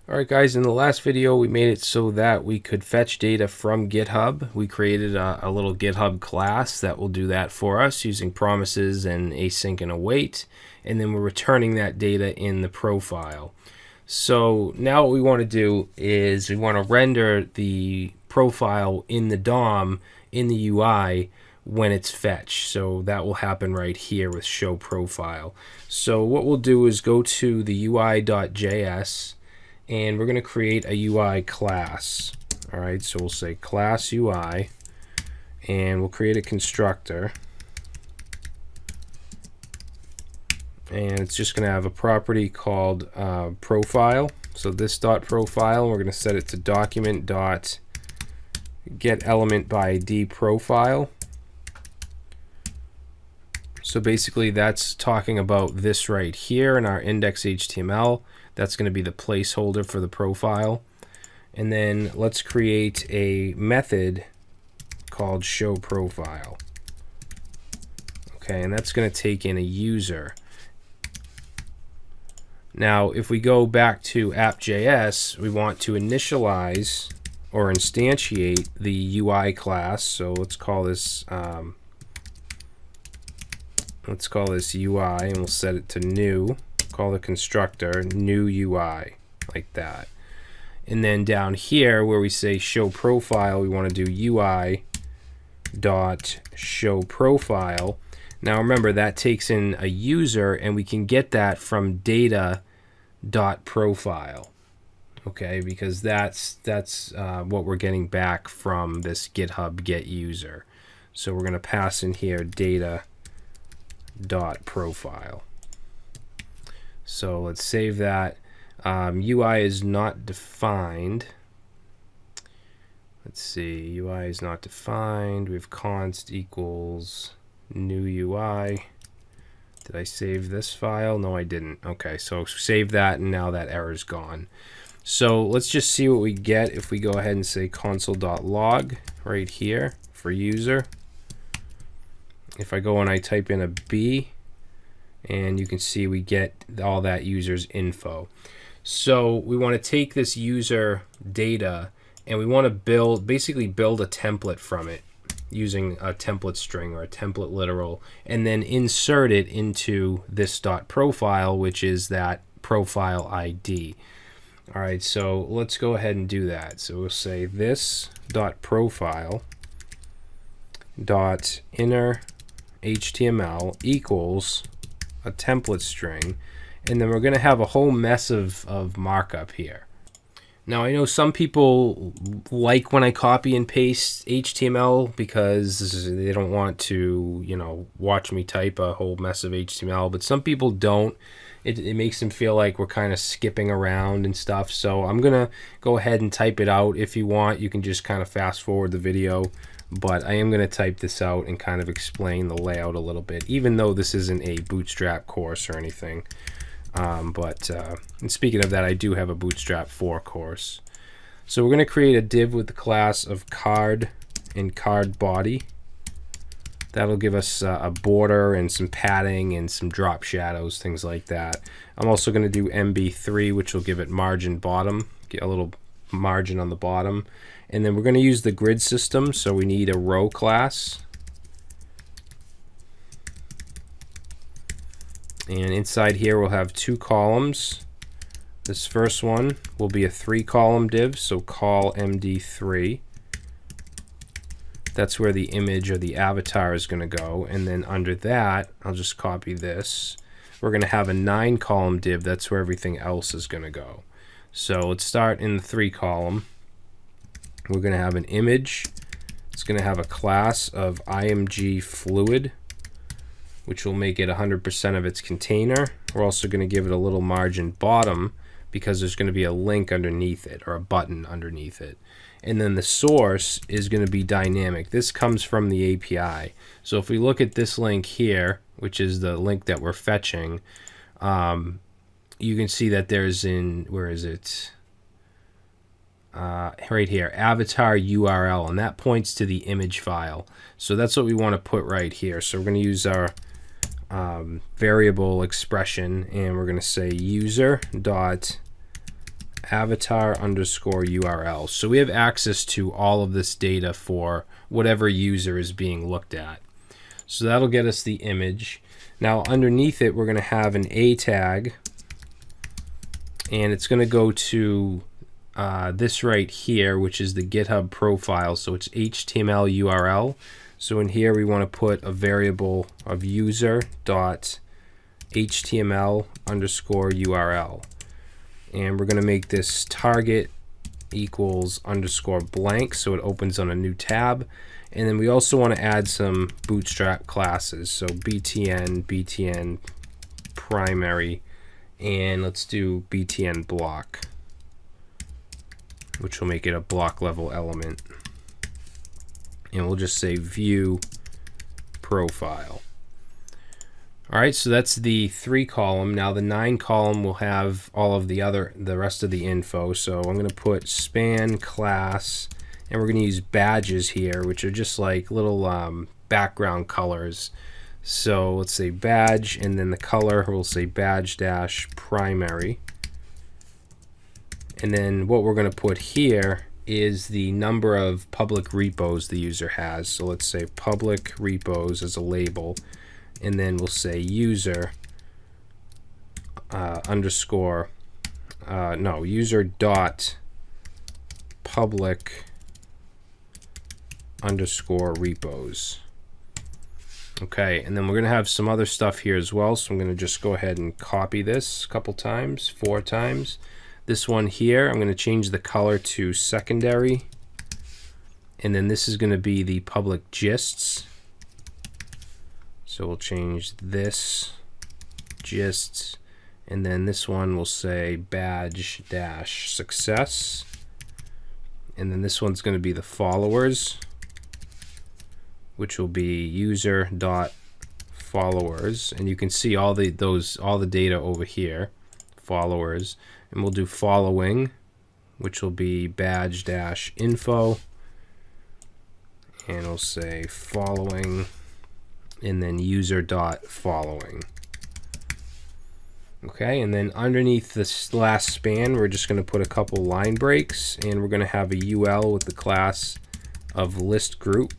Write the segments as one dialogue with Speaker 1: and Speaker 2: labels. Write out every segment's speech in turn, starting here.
Speaker 1: Alright guys, in the last video we made it so that we could fetch data from GitHub. We created a little GitHub class that will do that for us using promises and async and await, and then we're returning that data in the profile. So now what we want to do is we want to render the profile in the DOM in the UI when it's fetched. So that will happen right here with show profile. So what we'll do is go to the UI.js and we're going to create a UI class. All right, so we'll say class UI and we'll create a constructor, and it's just going to have a property called profile. So this dot profile, we're going to set it to document dot get element by ID profile. So basically that's talking about this right here in our index.html. That's going to be the placeholder for the profile. And then let's create a method called show profile. Okay, and that's going to take in a user. Now if we go back to app.js, we want to initialize or instantiate the UI class. So let's call this UI, and we'll set it to new. Call the constructor new UI, like that. And then down here where we say show profile, we want to do UI dot show profile. Now remember, that takes in a user, and we can get that from data dot profile. Okay, because that's what we're getting back from this GitHub get user. So we're going to pass in here data dot profile. So let's save that. UI is not defined. Let's see, UI is not defined. We have const equals new UI. Did I save this file? No, I didn't. Okay, so save that, and now that error's gone. So let's just see what we get if we go ahead and say console.log right here for user. If I go and I type in a B, and you can see we get all that user's info. So we want to take this user data and we want to basically build a template from it using a template string or a template literal, and then insert it into this dot profile, which is that profile ID. All right, so let's go ahead and do that. So we'll say this dot profile dot inner HTML equals a template string, and then we're going to have a whole mess of markup here. Now I know some people like when I copy and paste HTML because they don't want to, you know, watch me type a whole mess of HTML, but some people don't. It makes them feel like we're kind of skipping around and stuff. So I'm gonna go ahead and type it out. If you want, you can just kind of fast forward the video, but I am going to type this out and kind of explain the layout a little bit, even though this isn't a Bootstrap course or anything. And speaking of that, I do have a Bootstrap 4 course. So we're going to create a div with the class of card and card body. That'll give us a border and some padding and some drop shadows, things like that. I'm also going to do MB3, which will give it margin bottom, get a little margin on the bottom. And then we're going to use the grid system, so we need a row class. And inside here we'll have two columns. This first one will be a 3-column div, so call MD3. That's where the image or the avatar is going to go. And then under that, I'll just copy this. We're going to have a 9-column div. That's where everything else is going to go. So let's start in the 3-column. We're going to have an image. It's going to have a class of img fluid, which will make it 100% of its container. We're also going to give it a little margin bottom because there's going to be a link underneath it or a button underneath it. And then the source is going to be dynamic. This comes from the API. So if we look at this link here, which is the link that we're fetching, you can see that there's where is it? Right here, avatar URL, and that points to the image file. So that's what we want to put right here. So we're going to use our variable expression, and we're going to say user dot avatar underscore URL. So we have access to all of this data for whatever user is being looked at. So that'll get us the image. Now underneath it, we're going to have an A tag, and it's going to go to this right here, which is the GitHub profile. So it's HTML URL. So in here, we want to put a variable of user.html underscore URL. And we're going to make this target equals underscore blank, so it opens on a new tab. And then we also want to add some Bootstrap classes. So BTN primary, and let's do BTN block, which will make it a block level element. And we'll just say view profile. All right, so that's the 3 column. Now the 9 column will have all of the rest of the info. So I'm going to put span class, and we're going to use badges here, which are just like little background colors. So let's say badge, and then the color we'll say badge dash primary. And then what we're going to put here is the number of public repos the user has. So let's say public repos as a label, and then we'll say user user dot public underscore repos. Okay, and then we're going to have some other stuff here as well. So I'm going to just go ahead and copy this a couple times, 4 times. This one here, I'm going to change the color to secondary. And then this is going to be the public gists. So we'll change this gists. And then this one will say badge dash success. And then this one's going to be the followers, which will be user dot followers. And you can see all the data over here, followers. And we'll do following, which will be badge dash info, and we'll say following, and then user dot following. Okay, and then underneath this last span, we're just going to put a couple line breaks, and we're going to have a UL with the class of list group.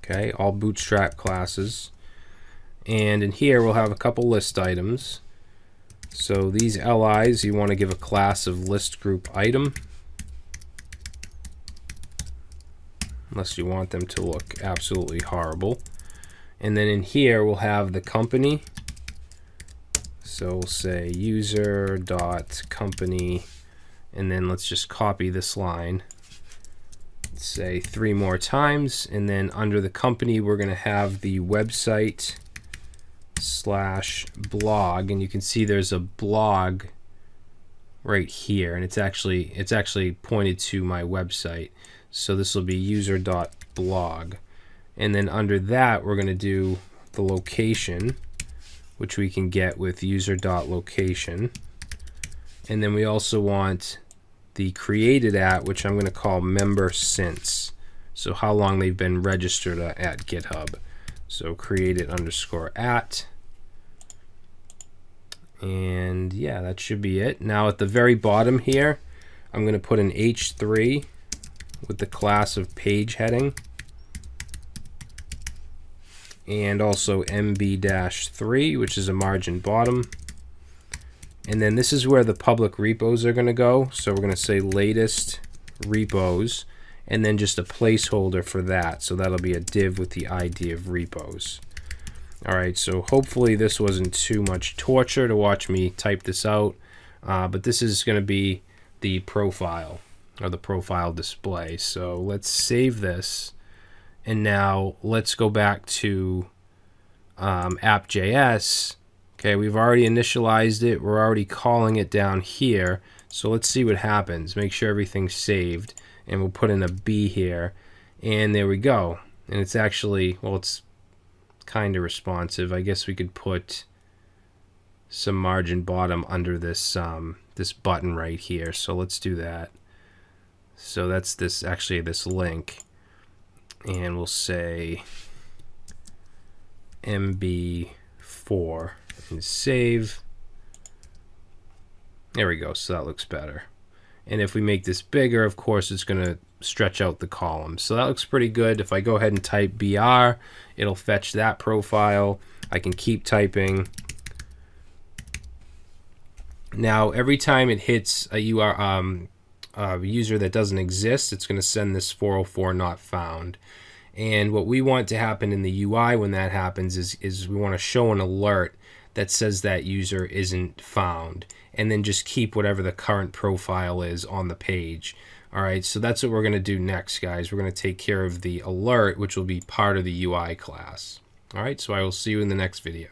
Speaker 1: Okay, all Bootstrap classes. And in here, we'll have a couple list items. So these LIs, you want to give a class of list group item, unless you want them to look absolutely horrible. And then in here, we'll have the company. So we'll say user.company, and then let's just copy this line. Let's say 3 more times, and then under the company, we're going to have the website / blog, and you can see there's a blog right here, and it's actually pointed to my website. So this will be user.blog, and then under that we're going to do the location, which we can get with user.location, and then we also want the created at, which I'm going to call member since, so how long they've been registered at GitHub. So created underscore at, and yeah, that should be it. Now at the very bottom here, I'm going to put an H3 with the class of page heading, and also MB-3, which is a margin bottom. And then this is where the public repos are going to go. So we're going to say latest repos, and then just a placeholder for that. So that'll be a div with the ID of repos. All right, so hopefully this wasn't too much torture to watch me type this out, but this is going to be the profile, or the profile display. So let's save this, and now let's go back to app.js. Okay, we've already initialized it. We're already calling it down here. So let's see what happens. Make sure everything's saved, and we'll put in a B here, and there we go. And it's actually, well, it's kind of responsive. I guess we could put some margin bottom under this this button right here. So let's do that. So that's this link, and we'll say MB4 and save. There we go. So that looks better. And if we make this bigger, of course, it's going to stretch out the columns. So that looks pretty good. If I go ahead and type BR, it'll fetch that profile. I can keep typing. Now, every time it hits a user that doesn't exist, it's going to send this 404 not found. And what we want to happen in the UI when that happens is we want to show an alert that says that user isn't found, and then just keep whatever the current profile is on the page. All right, so that's what we're going to do next, guys. We're going to take care of the alert, which will be part of the UI class. All right, so I will see you in the next video.